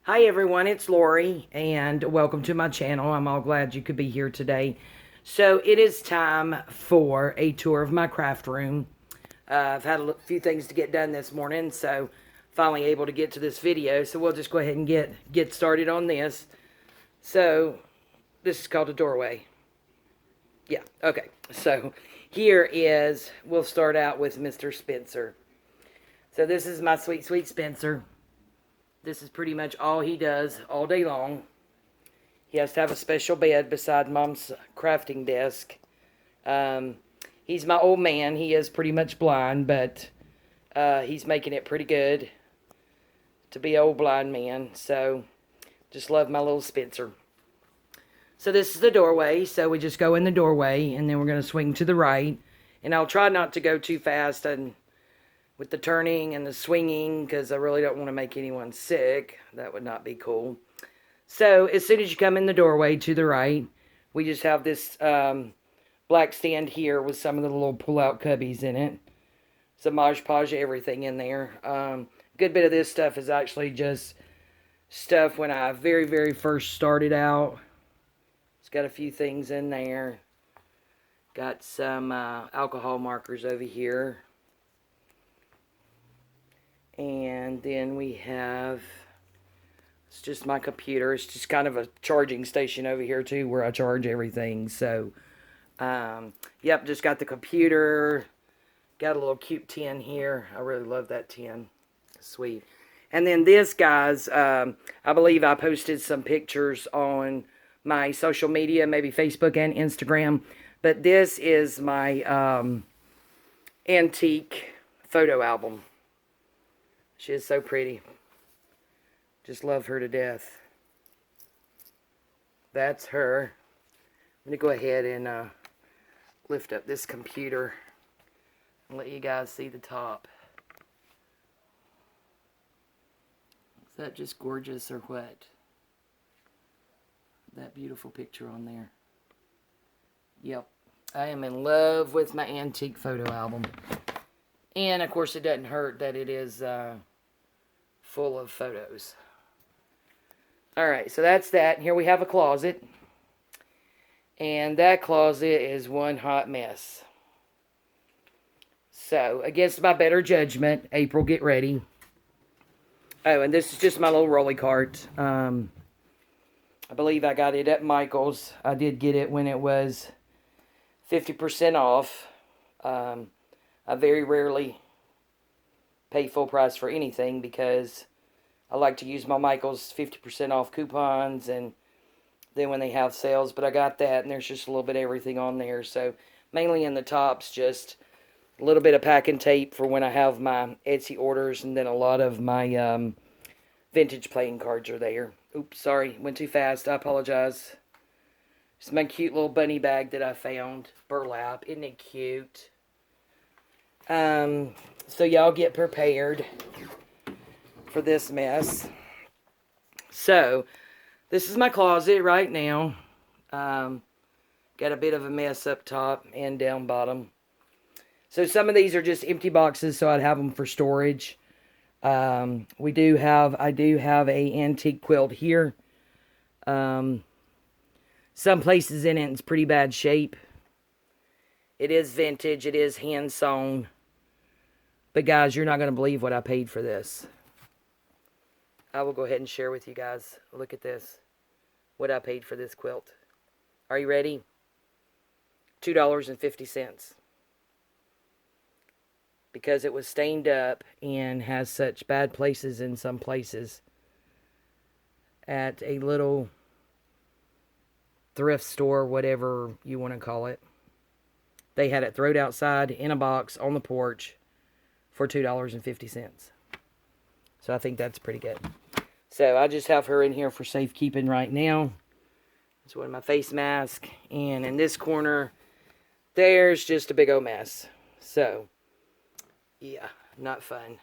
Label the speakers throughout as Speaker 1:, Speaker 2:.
Speaker 1: Hi everyone, it's Lori, and welcome to my channel. I'm all glad you could be here today. So it is time for a tour of my craft room. I've had a few things to get done this morning, so finally able to get to this video. So we'll just go ahead and get started on this. So this is called a doorway. Yeah, okay. So here is, we'll start out with Mr. Spencer. So this is my sweet, sweet Spencer. This is pretty much all he does all day long. He has to have a special bed beside Mom's crafting desk. He's my old man. He is pretty much blind, but he's making it pretty good to be an old blind man. So, just love my little Spencer. So this is the doorway. So we just go in the doorway, and then we're going to swing to the right. And I'll try not to go too fast and with the turning and the swinging, because I really don't want to make anyone sick. That would not be cool. So as soon as you come in the doorway to the right, we just have this black stand here with some of the little pull-out cubbies in it. Some Mod Podge, everything in there. Good bit of this stuff is actually just stuff when I very, very first started out. It's got a few things in there. Got some alcohol markers over here. And then we have, it's just my computer. It's just kind of a charging station over here too, where I charge everything. So, yep, just got the computer. Got a little cute tin here. I really love that tin. Sweet. And then this, guys, I believe I posted some pictures on my social media, maybe Facebook and Instagram. But this is my antique photo album. She is so pretty. Just love her to death. That's her. I'm going to go ahead and lift up this computer and let you guys see the top. Is that just gorgeous or what? That beautiful picture on there. Yep. I am in love with my antique photo album. And, of course, it doesn't hurt that it is full of photos. Alright, so that's that. Here we have a closet. And that closet is one hot mess. So, against my better judgment, April, get ready. Oh, and this is just my little rolly cart. I believe I got it at Michael's. I did get it when it was 50% off. I very rarely pay full price for anything because I like to use my Michael's 50% off coupons and then when they have sales. But I got that, and there's just a little bit of everything on there. So mainly in the tops, just a little bit of packing tape for when I have my Etsy orders, and then a lot of my vintage playing cards are there. Oops, sorry, went too fast. I apologize. It's my cute little bunny bag that I found. Burlap. Isn't it cute? So y'all get prepared for this mess. So, this is my closet right now. Got a bit of a mess up top and down bottom. So some of these are just empty boxes, so I'd have them for storage. I do have a antique quilt here. Some places in it's pretty bad shape. It is vintage. It is hand sewn. But guys, you're not going to believe what I paid for this. I will go ahead and share with you guys. Look at this. What I paid for this quilt. Are you ready? $2.50. Because it was stained up and has such bad places in some places. At a little thrift store, whatever you want to call it. They had it thrown outside in a box on the porch for $2.50. So I think that's pretty good. So I just have her in here for safekeeping right now. That's one of my face masks. And in this corner, there's just a big old mess. So, yeah, not fun.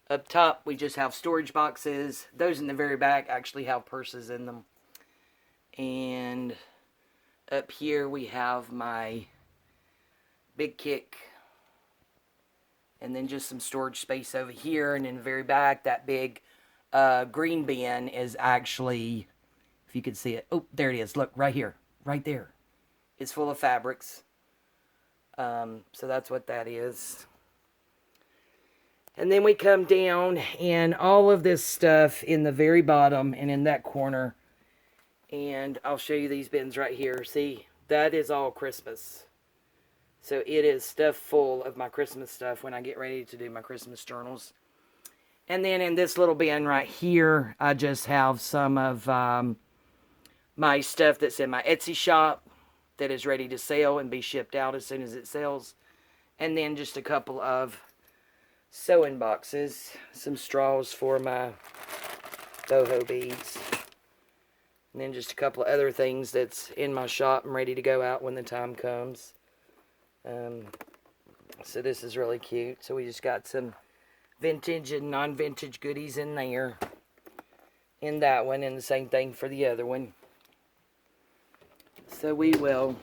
Speaker 1: Up top, we just have storage boxes. Those in the very back actually have purses in them. And up here, we have my big kick. And then just some storage space over here. And in the very back, that big green bin is actually, if you could see it. Oh, there it is. Look, right here. Right there. It's full of fabrics. So that's what that is. And then we come down, and all of this stuff in the very bottom and in that corner. And I'll show you these bins right here. See, that is all Christmas. So it is stuff full of my Christmas stuff when I get ready to do my Christmas journals. And then in this little bin right here, I just have some of my stuff that's in my Etsy shop that is ready to sell and be shipped out as soon as it sells. And then just a couple of sewing boxes, some straws for my boho beads, and then just a couple of other things that's in my shop and ready to go out when the time comes. So this is really cute. So we just got some vintage and non-vintage goodies in there, in that one, and the same thing for the other one. So we will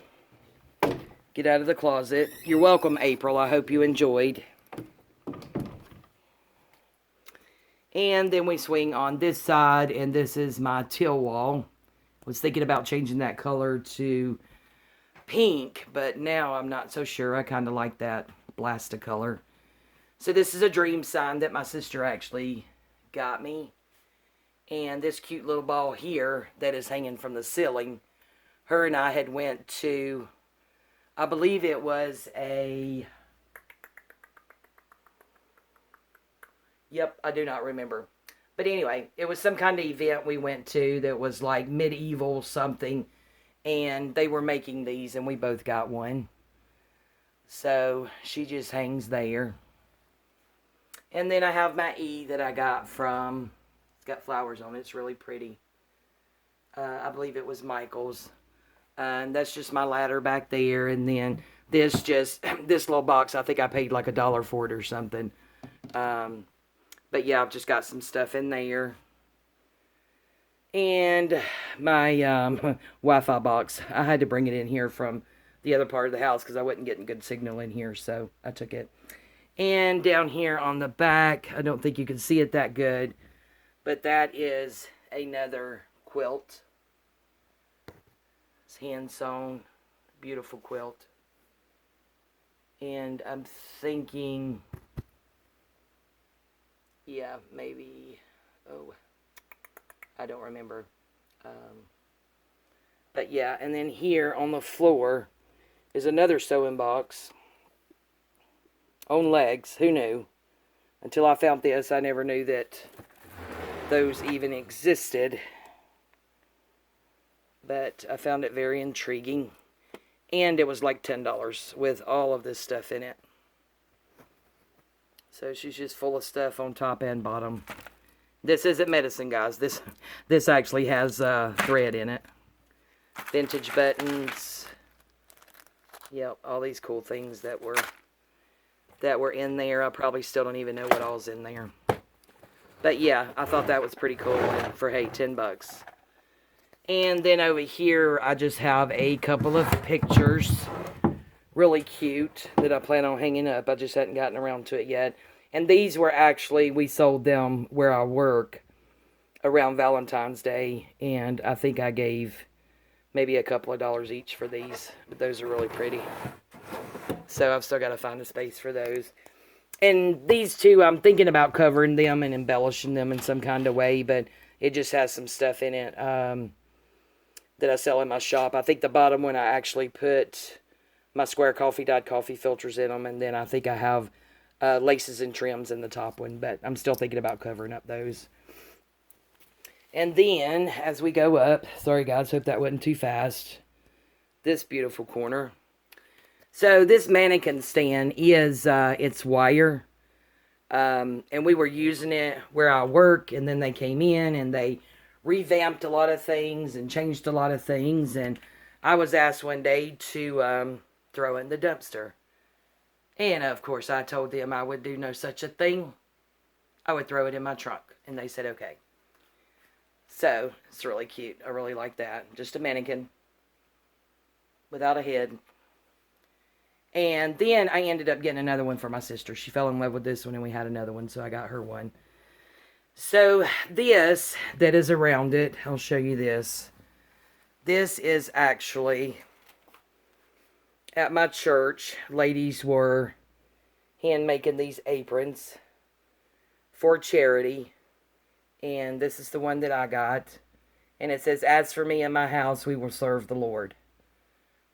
Speaker 1: get out of the closet. You're welcome, April. I hope you enjoyed. And then we swing on this side, and this is my Teal Wall. I was thinking about changing that color to pink, but now I'm not so sure. I kind of like that blasta color. So this is a dream sign that my sister actually got me. And this cute little ball here that is hanging from the ceiling, her and I had went to, I believe it was a... Yep, I do not remember. But anyway, it was some kind of event we went to that was like medieval something. And they were making these, and we both got one. So she just hangs there. And then I have my E that I got from, it's got flowers on it. It's really pretty. I believe it was Michael's. And that's just my ladder back there. And then this little box, I think I paid like $1 for it or something. But yeah, I've just got some stuff in there. And my Wi-Fi box, I had to bring it in here from the other part of the house because I wasn't getting good signal in here, so I took it. And down here on the back, I don't think you can see it that good, but that is another quilt. It's hand sewn, beautiful quilt. And I'm thinking... yeah, maybe, oh, I don't remember. But yeah, and then here on the floor is another sewing box on legs. Who knew? Until I found this, I never knew that those even existed. But I found it very intriguing. And it was like $10 with all of this stuff in it. So she's just full of stuff on top and bottom. This isn't medicine, guys. This actually has thread in it. Vintage buttons. Yep, all these cool things that were in there. I probably still don't even know what all's in there. But yeah, I thought that was pretty cool for, hey, $10. And then over here, I just have a couple of pictures. Really cute that I plan on hanging up. I just hadn't gotten around to it yet. And these were actually, we sold them where I work around Valentine's Day. And I think I gave maybe a couple of dollars each for these. But those are really pretty. So I've still got to find a space for those. And these two, I'm thinking about covering them and embellishing them in some kind of way. But it just has some stuff in it that I sell in my shop. I think the bottom one I actually put my square coffee dyed coffee filters in them, and then I think I have laces and trims in the top one, but I'm still thinking about covering up those. And then as we go up, sorry guys, hope that wasn't too fast, this beautiful corner. So this mannequin stand is it's wire, and we were using it where I work, and then they came in and they revamped a lot of things and changed a lot of things, and I was asked one day to throw in the dumpster. And of course I told them I would do no such a thing. I would throw it in my trunk. And they said okay. So it's really cute. I really like that. Just a mannequin without a head. And then I ended up getting another one for my sister. She fell in love with this one and we had another one, so I got her one. So this that is around it, I'll show you this. This is actually at my church. Ladies were hand making these aprons for charity. And this is the one that I got. And it says, "As for me and my house, we will serve the Lord."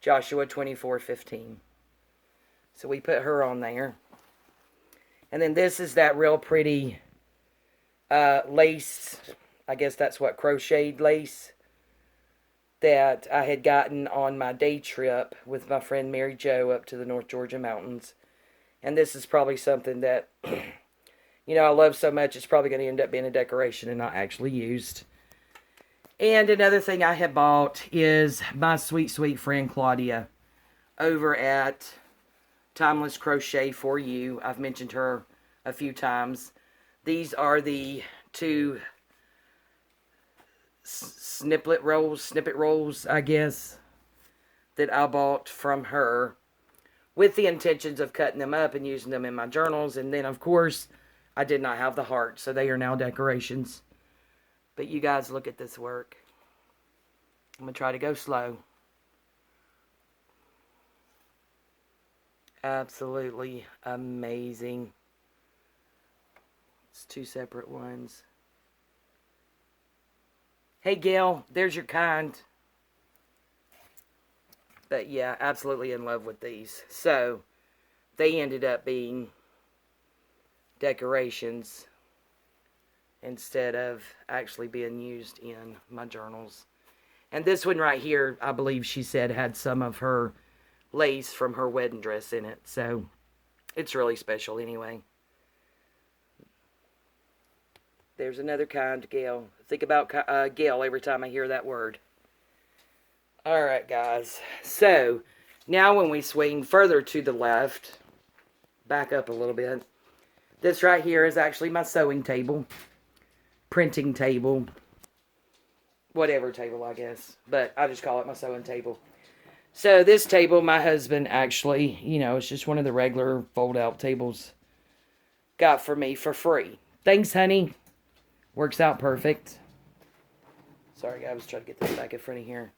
Speaker 1: Joshua 24:15. So we put her on there. And then this is that real pretty lace. I guess that's what, crocheted lace, that I had gotten on my day trip with my friend Mary Jo up to the North Georgia mountains. And this is probably something that, you know, I love so much, it's probably going to end up being a decoration and not actually used. And another thing I had bought is my sweet, sweet friend Claudia over at Timeless Crochet For You. I've mentioned her a few times. These are the two snippet rolls, I guess, that I bought from her with the intentions of cutting them up and using them in my journals. And then, of course, I did not have the heart, so they are now decorations. But you guys, look at this work. I'm going to try to go slow. Absolutely amazing. It's two separate ones. Hey, Gail, there's your kind. But yeah, absolutely in love with these. So, they ended up being decorations instead of actually being used in my journals. And this one right here, I believe she said had some of her lace from her wedding dress in it. So, it's really special anyway. There's another kind, Gail. Think about Gail every time I hear that word. Alright, guys. So, now when we swing further to the left, back up a little bit, this right here is actually my sewing table, printing table, whatever table, I guess. But I just call it my sewing table. So, this table, my husband actually, you know, it's just one of the regular fold-out tables, got for me for free. Thanks, honey. Works out perfect. Sorry, I was trying to get this back in front of here.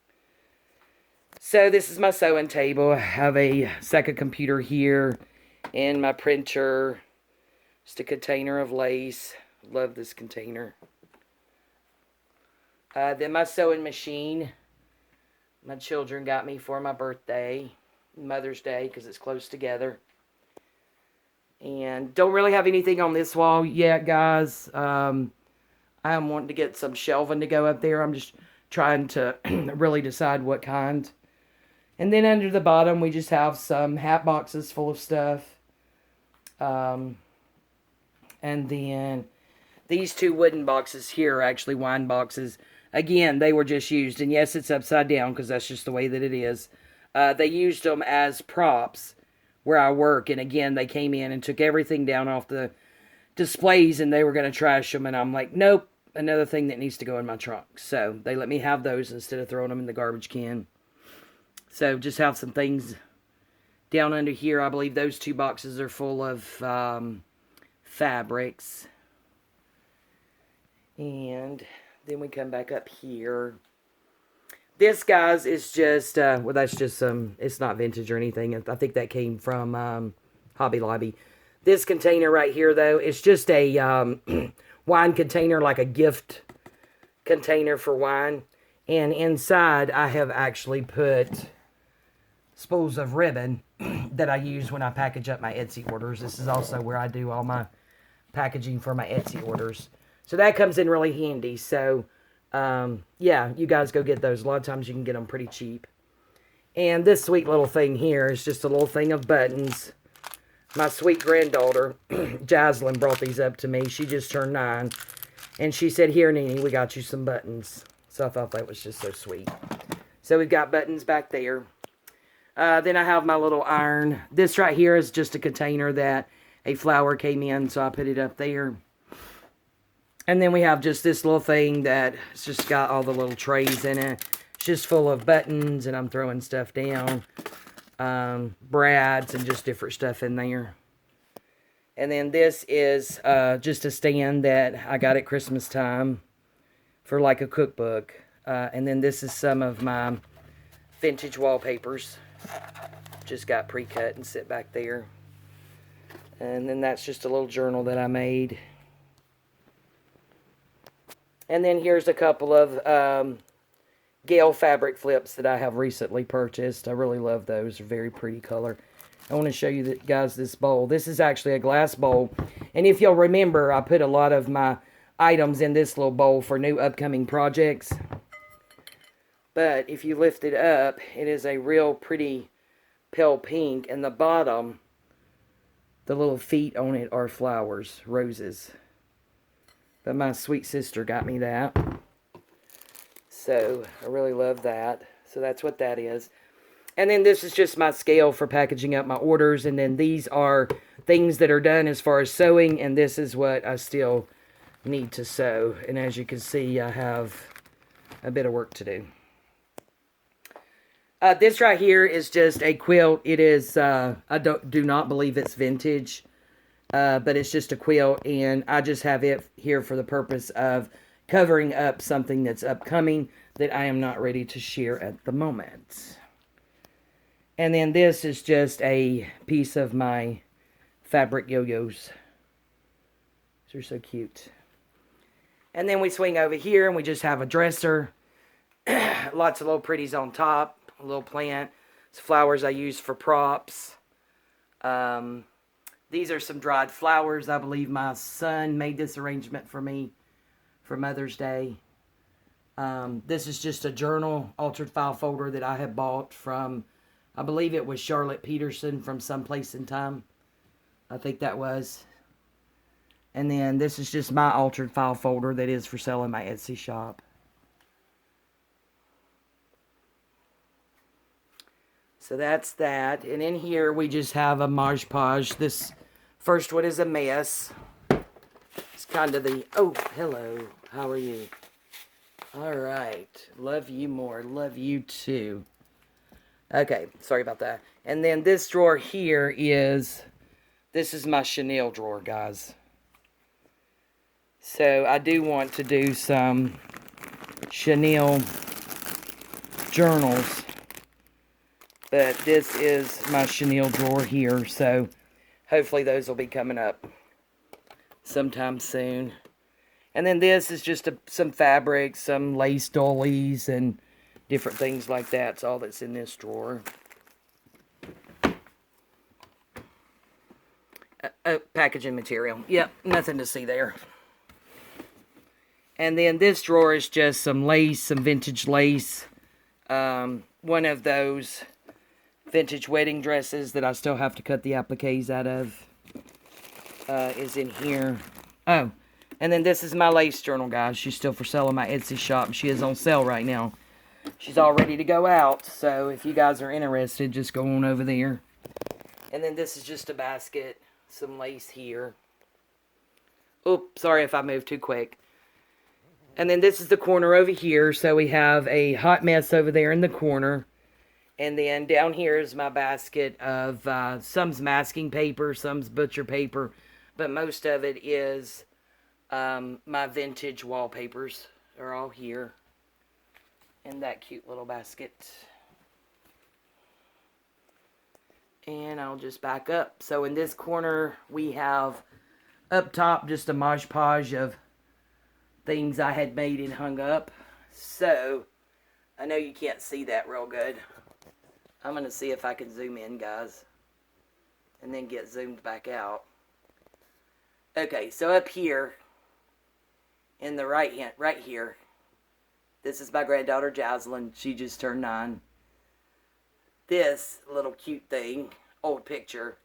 Speaker 1: So this is my sewing table. I have a second computer here and my printer. Just a container of lace. Love this container. Then my sewing machine. My children got me for my birthday, Mother's Day, because it's close together. And don't really have anything on this wall yet, guys. I am wanting to get some shelving to go up there. I'm just trying to really decide what kind. And then under the bottom, we just have some hat boxes full of stuff. And then these two wooden boxes here are actually wine boxes. Again, they were just used. And yes, it's upside down because that's just the way that it is. They used them as props where I work. And again, they came in and took everything down off the displays and they were going to trash them. And I'm like, nope. Another thing that needs to go in my trunk. So they let me have those instead of throwing them in the garbage can. So just have some things down under here. I believe those two boxes are full of fabrics. And then we come back up here. This, guys, is just, well, that's just some, it's not vintage or anything. I think that came from Hobby Lobby. This container right here, though, is just a wine container, like a gift container for wine. And inside, I have actually put spools of ribbon that I use when I package up my Etsy orders. This is also where I do all my packaging for my Etsy orders. So that comes in really handy. So, yeah, you guys go get those. A lot of times you can get them pretty cheap. And this sweet little thing here is just a little thing of buttons. My sweet granddaughter, Jaslyn, brought these up to me. She just turned 9. And she said, "Here, Nene, we got you some buttons." So I thought that was just so sweet. So we've got buttons back there. Then I have my little iron. This right here is just a container that a flower came in, so I put it up there. And then we have just this little thing that's just got all the little trays in it. It's just full of buttons, and I'm throwing stuff down. Brads and just different stuff in there. And then this is just a stand that I got at Christmas time for like a cookbook. And then this is some of my vintage wallpapers. Just got pre-cut and sit back there. And then that's just a little journal that I made. And then here's a couple of Gale fabric flips that I have recently purchased. I really love those. They're very pretty color. I want to show you guys this bowl. This is actually a glass bowl. And if you'll remember, I put a lot of my items in this little bowl for new upcoming projects. But if you lift it up, it is a real pretty pale pink. And the bottom, the little feet on it are flowers, roses. But my sweet sister got me that. So I really love that. So that's what that is. And then this is just my scale for packaging up my orders. And then these are things that are done as far as sewing. And this is what I still need to sew. And as you can see, I have a bit of work to do. This right here is just a quilt. It is, I do not believe it's vintage. But it's just a quilt. And I just have it here for the purpose of covering up something that's upcoming that I am not ready to share at the moment. And then this is just a piece of my fabric yo-yos. They're so cute. And then we swing over here and we just have a dresser. Lots of little pretties on top. A little plant. It's flowers I use for props. These are some dried flowers. I believe my son made this arrangement for me for Mother's Day. This is just a journal altered file folder that I have bought from, I believe it was Charlotte Peterson from Someplace in Time. I think that was. And then this is just my altered file folder that is for sale in my Etsy shop. So that's that. And in here we just have a Mod Podge. This first one is a mess. It's kind of the, oh, hello. How are you? All right. Love you more. Love you too. Okay. Sorry about that. And then this drawer here is, this is my Chenille drawer, guys. So I do want to do some Chenille journals. But this is my Chenille drawer here. So hopefully those will be coming up sometime soon. And then this is just some fabric, some lace dollies, and different things like that. It's all that's in this drawer. Packaging material. Yep, nothing to see there. And then this drawer is just some lace, some vintage lace. One of those vintage wedding dresses that I still have to cut the appliques out of is in here. Oh, and then this is my lace journal, guys. She's still for sale in my Etsy shop. She is on sale right now. She's all ready to go out. So if you guys are interested, just go on over there. And then this is just a basket. Some lace here. Oops, sorry if I moved too quick. And then this is the corner over here. So we have a hot mess over there in the corner. And then down here is my basket of some's masking paper, some's butcher paper. But most of it is my vintage wallpapers are all here in that cute little basket. And I'll just back up. So in this corner, we have up top just a Mod Podge of things I had made and hung up. So I know you can't see that real good. I'm going to see if I can zoom in, guys. And then get zoomed back out. Okay, so up here, in the right here, this is my granddaughter Jocelyn. She just turned 9. This little cute thing, old picture,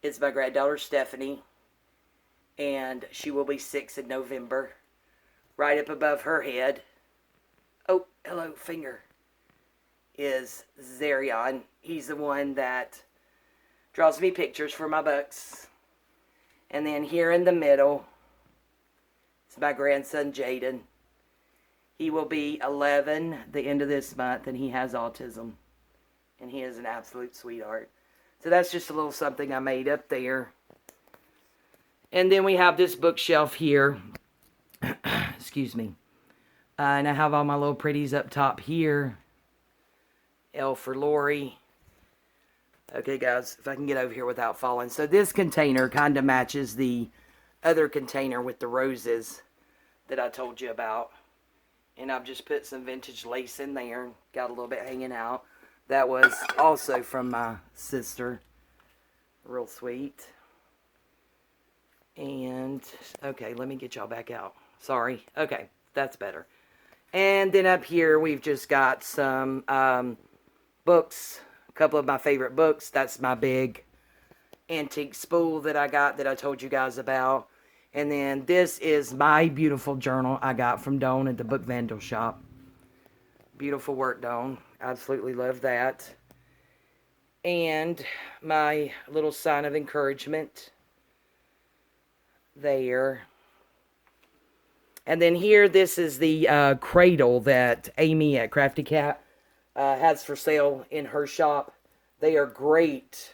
Speaker 1: is my granddaughter Stephanie. And she will be 6 in November. Right up above her head, oh, hello, finger, is Zarion. He's the one that draws me pictures for my books. And then here in the middle is my grandson Jaden. He will be 11 the end of this month, and he has autism. And he is an absolute sweetheart. So that's just a little something I made up there. And then we have this bookshelf here. Excuse me. And I have all my little pretties up top here. L for Lori. Okay, guys, if I can get over here without falling. So this container kind of matches the other container with the roses that I told you about. And I've just put some vintage lace in there. Got a little bit hanging out. That was also from my sister. Real sweet. And, okay, let me get y'all back out. Sorry. Okay, that's better. And then up here, we've just got some books. A couple of my favorite books. That's my big antique spool that I got that I told you guys about. And then this is my beautiful journal I got from Dawn at the Book Vandal shop. Beautiful work, Dawn. Absolutely love that. And my little sign of encouragement there. And then here, this is the cradle that Amy at Crafty Cat has for sale in her shop. They are great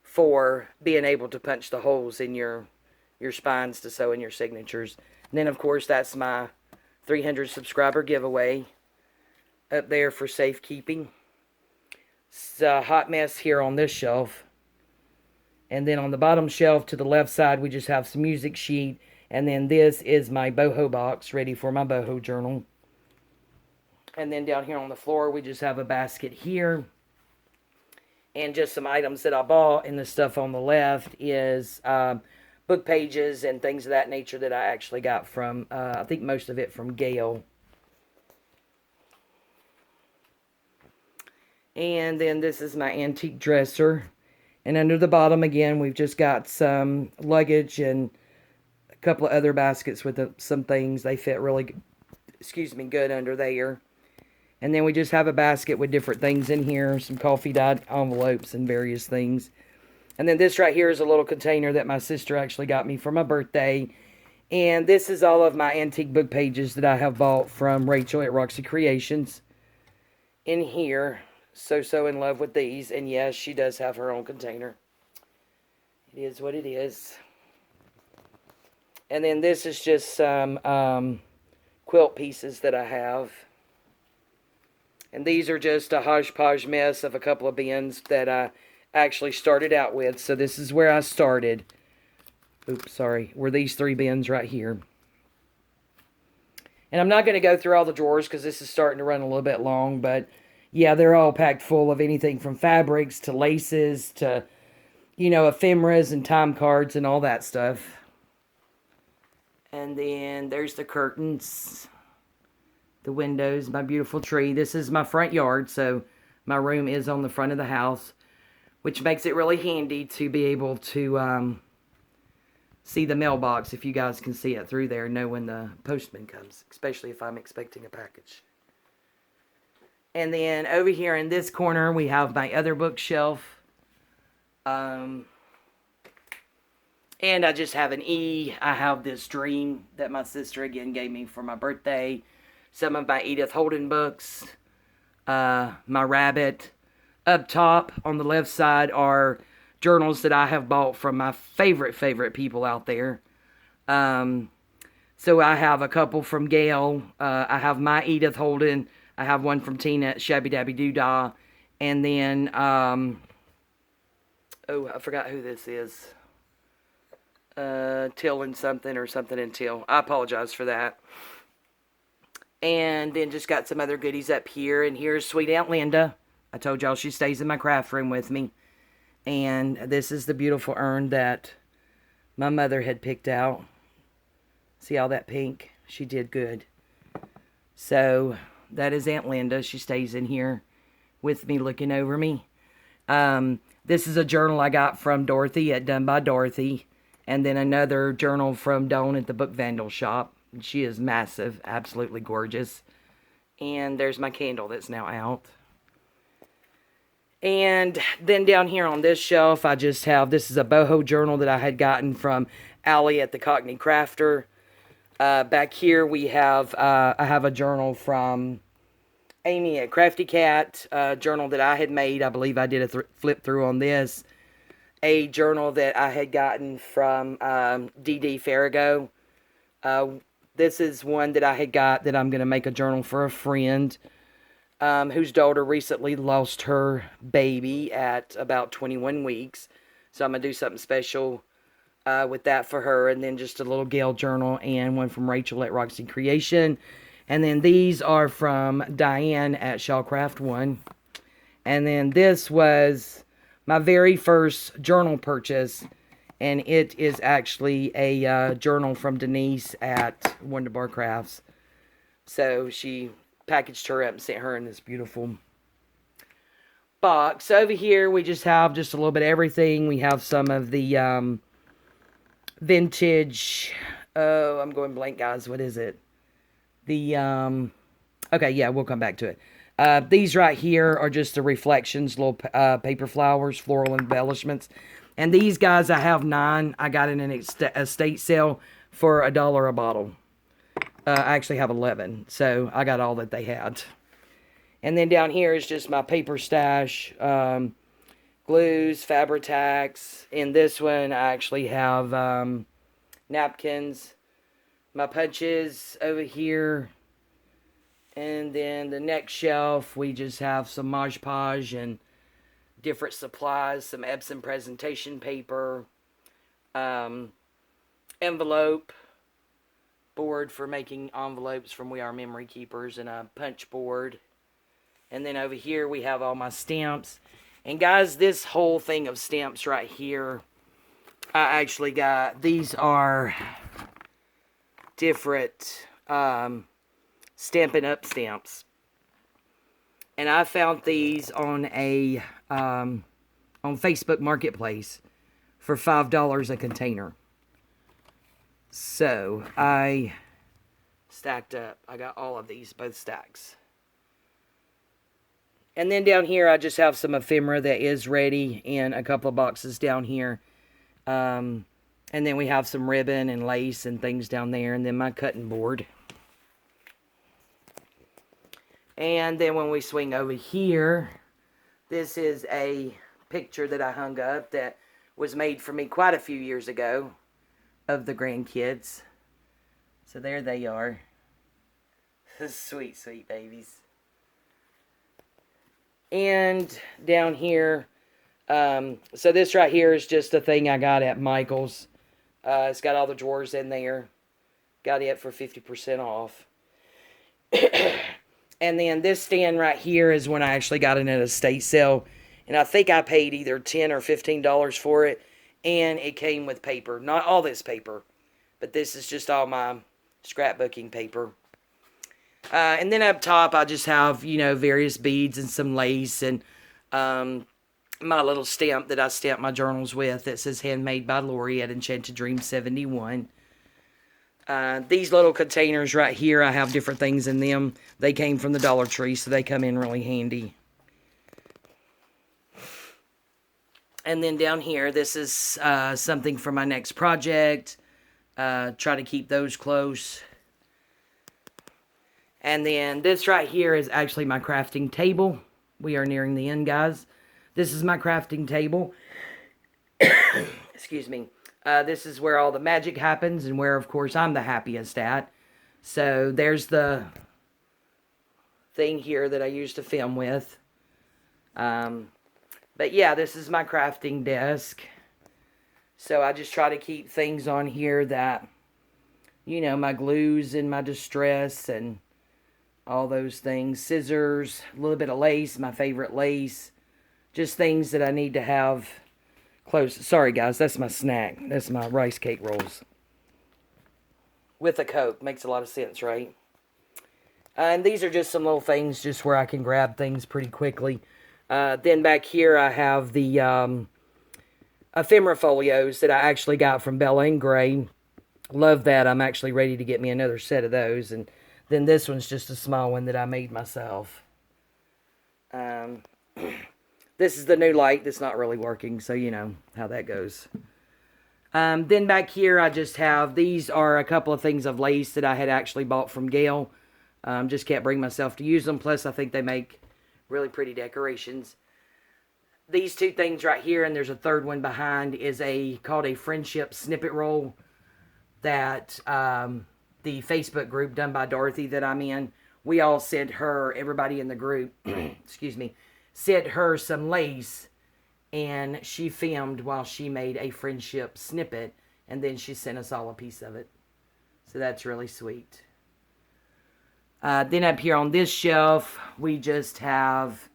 Speaker 1: for being able to punch the holes in your spines to sew in your signatures. And then, of course, that's my 300 subscriber giveaway up there for safekeeping. It's a hot mess here on this shelf. And then on the bottom shelf to the left side, we just have some music sheet. And then this is my boho box, ready for my boho journal. And then down here on the floor, we just have a basket here. And just some items that I bought. And the stuff on the left is book pages and things of that nature that I actually got from, I think most of it from Gail. And then this is my antique dresser. And under the bottom, again, we've just got some luggage and a couple of other baskets with some things. They fit really, good under there. And then we just have a basket with different things in here. Some coffee dyed envelopes and various things. And then this right here is a little container that my sister actually got me for my birthday. And this is all of my antique book pages that I have bought from Rachel at Roxy Creations. In here. So in love with these. And yes, she does have her own container. It is what it is. And then this is just some quilt pieces that I have. And these are just a hodgepodge mess of a couple of bins that I actually started out with. So this is where I started. Oops, sorry. Were these 3 bins right here. And I'm not going to go through all the drawers because this is starting to run a little bit long. But yeah, they're all packed full of anything from fabrics to laces to, ephemeras and time cards and all that stuff. And then there's the curtains. The windows, my beautiful tree. This is my front yard, so my room is on the front of the house, which makes it really handy to be able to see the mailbox, if you guys can see it through there, know when the postman comes, especially if I'm expecting a package. And then over here in this corner, we have my other bookshelf. And I just have an E. I have this Dream that my sister again gave me for my birthday. Some of my Edith Holden books. My Rabbit. Up top on the left side are journals that I have bought from my favorite people out there. So I have a couple from Gail. I have my Edith Holden. I have one from Tina at Shabby Dabby Doodah. And then, oh, I forgot who this is. Teal and something or something in Teal. I apologize for that. And then just got some other goodies up here. And here's sweet Aunt Linda. I told y'all she stays in my craft room with me. And this is the beautiful urn that my mother had picked out. See all that pink? She did good. So that is Aunt Linda. She stays in here with me, looking over me. This is a journal I got from Dorothy at Done by Dorothy. And then another journal from Dawn at the Book Vandal shop. She is massive, absolutely gorgeous. And there's my candle that's now out. And then down here on this shelf, I just have, this is a boho journal that I had gotten from Allie at the Cockney Crafter. Back here we have, I have a journal from Amy at Crafty Cat, a journal that I had made. I believe I did a flip through on this. a journal that I had gotten from DD Farrago. This is one that I had got that I'm going to make a journal for a friend whose daughter recently lost her baby at about 21 weeks. So I'm going to do something special with that for her. And then just a little Gail journal and one from Rachel at Roxy Creation. And then these are from Diane at Shellcraft One. And then this was my very first journal purchase. And it is actually a journal from Denise at Wonder Bar Crafts. So she packaged her up and sent her in this beautiful box. Over here we just have just a little bit of everything. We have some of the vintage, oh, I'm going blank, guys. What is it? The, okay, yeah, we'll come back to it. These right here are just the reflections, little paper flowers, floral embellishments. And these guys, I have 9. I got in an estate sale for $1 a bottle. I actually have 11, so I got all that they had. And then down here is just my paper stash, glues, Fabri-Tacs. In this one, I actually have napkins, my punches over here. And then the next shelf, we just have some Mod Podge and different supplies, some Epson presentation paper, envelope board for making envelopes from We Are Memory Keepers, and a punch board. And then over here we have all my stamps. And guys, this whole thing of stamps right here, I actually got, these are different Stampin' Up! Stamps. And I found these on a on Facebook Marketplace for $5 a container. So I stacked up. I got all of these, both stacks. And then down here I just have some ephemera that is ready in a couple of boxes down here. And then we have some ribbon and lace and things down there. And then my cutting board. And then when we swing over here, this is a picture that I hung up that was made for me quite a few years ago of the grandkids. So there they are. Sweet, sweet babies. And down here, so this right here is just a thing I got at Michael's. It's got all the drawers in there. Got it for 50% off. And then this stand right here is when I actually got it at a estate sale. And I think I paid either $10 or $15 for it. And it came with paper. Not all this paper. But this is just all my scrapbooking paper. And then up top I just have, you know, various beads and some lace. And my little stamp that I stamp my journals with that says Handmade by Lori at Enchanted Dream 71. These little containers right here, I have different things in them. They came from the Dollar Tree, so they come in really handy. And then down here, this is something for my next project. Try to keep those close. And then this right here is actually my crafting table. We are nearing the end, guys. This is my crafting table. Excuse me. This is where all the magic happens and where, of course, I'm the happiest at. So there's the thing here that I used to film with. But yeah, this is my crafting desk. So I just try to keep things on here that, you know, my glues and my distress and all those things. Scissors, a little bit of lace, my favorite lace. Just things that I need to have close. Sorry, guys, that's my snack. That's my rice cake rolls. With a Coke. Makes a lot of sense, right? And these are just some little things just where I can grab things pretty quickly. Then back here I have the ephemera folios that I actually got from Bella and Gray. Love that. I'm actually ready to get me another set of those. And then this one's just a small one that I made myself. This is the new light that's not really working, so you know how that goes. Then back here I just have, these are a couple of things of lace that I had actually bought from Gail. Just can't bring myself to use them. Plus I think they make really pretty decorations. these two things right here, and there's a third one behind, is called a friendship snippet roll that the Facebook group done by Dorothy that I'm in, we all sent her, everybody in the group, excuse me, sent her some lace, and she filmed while she made a friendship snippet, and then she sent us all a piece of it. So that's really sweet. Then up here on this shelf, we just have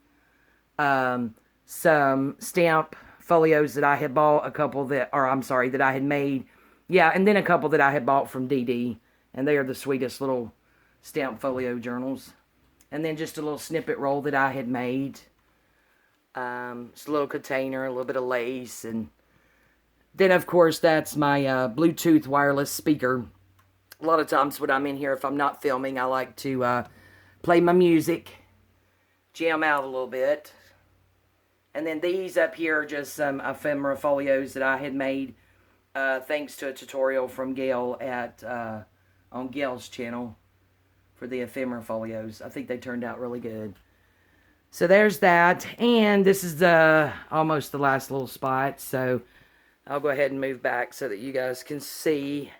Speaker 1: some stamp folios that I had bought, that I had made. Yeah, and then a couple that I had bought from DD. And they are the sweetest little stamp folio journals. And then just a little snippet roll that I had made. Just a little container, a little bit of lace. And then, of course, that's my Bluetooth wireless speaker. A lot of times when I'm in here, if I'm not filming, I like to play my music. Jam out a little bit. And then these up here are just some ephemera folios that I had made. Thanks to a tutorial from Gail on Gail's channel for the ephemera folios. I think they turned out really good. So there's that. And this is almost the last little spot. So I'll go ahead and move back so that you guys can see.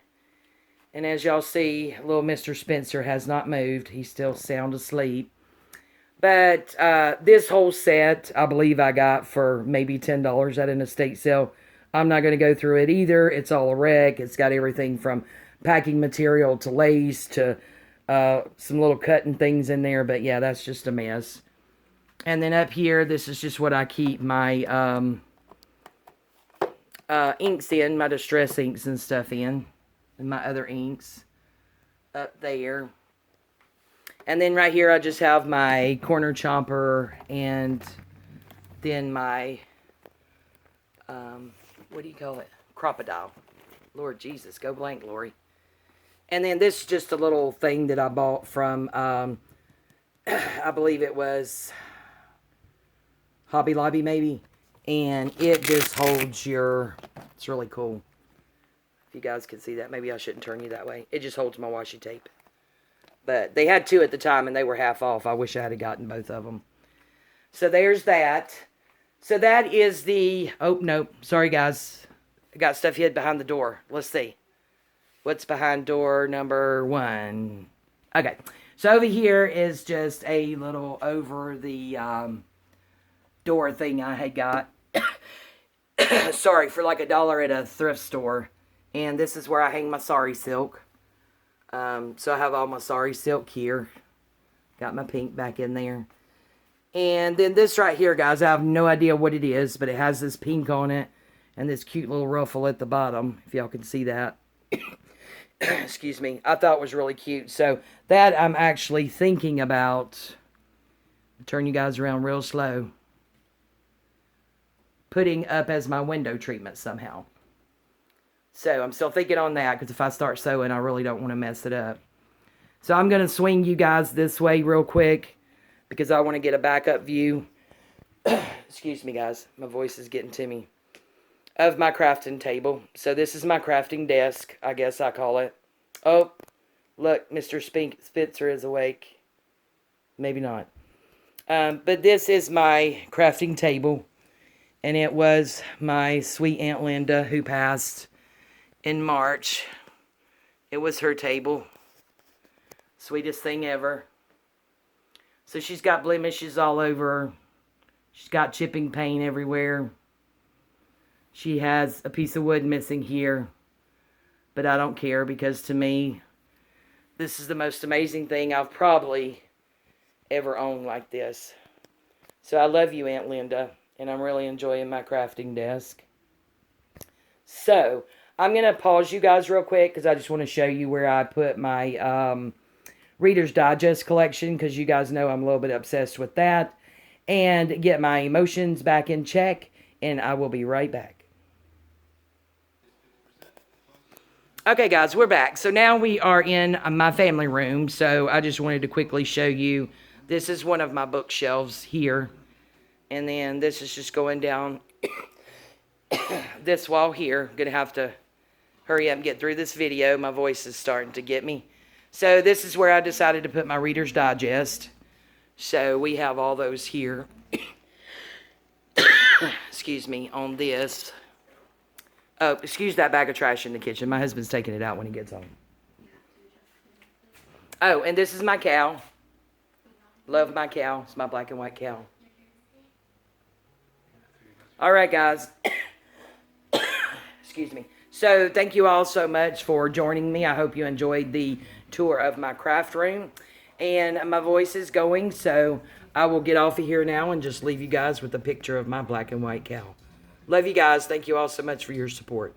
Speaker 1: And as y'all see, little Mr. Spencer has not moved. He's still sound asleep. But this whole set, I believe I got for maybe $10 at an estate sale. I'm not going to go through it either. It's all a wreck. It's got everything from packing material to lace to some little cutting things in there. But yeah, that's just a mess. And then up here, this is just what I keep my inks in, my distress inks and stuff in. And my other inks up there. And then right here, I just have my corner chomper and then my, what do you call it? Crocodile. Lord Jesus, go blank, Lori. And then this is just a little thing that I bought from, I believe it was Hobby Lobby maybe. And it just holds it's really cool. If you guys can see that, maybe I shouldn't turn you that way. It just holds my washi tape. But they had two at the time, and they were half off. I wish I had gotten both of them. So there's that. So that is the... Oh, no. Sorry, guys. I got stuff hid behind the door. Let's see. What's behind door number 1? Okay. So over here is just a little over the door thing I had got. Sorry, for like $1 at a thrift store. And this is where I hang my sari silk. So I have all my sari silk here. Got my pink back in there. And then this right here, guys, I have no idea what it is, but it has this pink on it. And this cute little ruffle at the bottom, if y'all can see that. Excuse me. I thought it was really cute. So that I'm actually thinking about, turn you guys around real slow, putting up as my window treatment somehow. So I'm still thinking on that, because if I start sewing, I really don't want to mess it up. So I'm going to swing you guys this way real quick, because I want to get a backup view. Excuse me, guys. My voice is getting to me. Of my crafting table. So this is my crafting desk, I guess I call it. Oh, look, Mr. Spitzer is awake. Maybe not. But this is my crafting table. And it was my sweet Aunt Linda who passed in March. It was her table. Sweetest thing ever. So she's got blemishes all over her. She's got chipping paint everywhere. She has a piece of wood missing here. But I don't care, because to me, this is the most amazing thing I've probably ever owned like this. So I love you, Aunt Linda. And I'm really enjoying my crafting desk. So I'm going to pause you guys real quick, because I just want to show you where I put my Reader's Digest collection, because you guys know I'm a little bit obsessed with that. And get my emotions back in check, and I will be right back. Okay, guys, we're back. So now we are in my family room, so I just wanted to quickly show you. This is one of my bookshelves here. And then this is just going down this wall here. I'm going to have to hurry up and get through this video. My voice is starting to get me. So this is where I decided to put my Reader's Digest. So we have all those here. excuse me, on this. Oh, excuse that bag of trash in the kitchen. My husband's taking it out when he gets home. Oh, and this is my cow. Love my cow. It's my black and white cow. All right, guys. Excuse me. So thank you all so much for joining me. I hope you enjoyed the tour of my craft room. And my voice is going, so I will get off of here now and just leave you guys with a picture of my black and white cow. Love you guys. Thank you all so much for your support.